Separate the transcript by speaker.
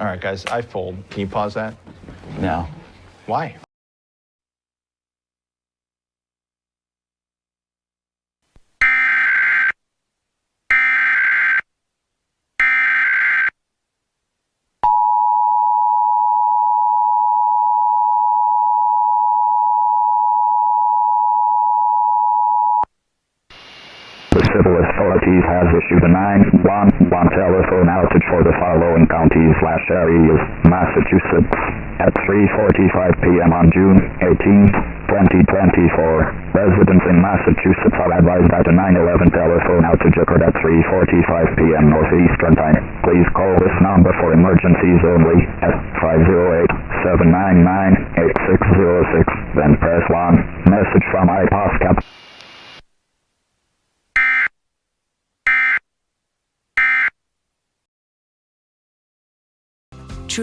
Speaker 1: All right, guys, I fold. Can you pause that?
Speaker 2: No.
Speaker 1: Why?
Speaker 3: The civil authorities has issued a 911 telephone outage for the following counties/areas: Massachusetts at 3:45 p.m. on June 18, 2024. Residents in Massachusetts are advised that a 911 telephone outage occurred at 3:45 p.m. Northeastern Time. Please call this number for emergencies only at 508-799-8606, then press 1. Message from IPOSCAP.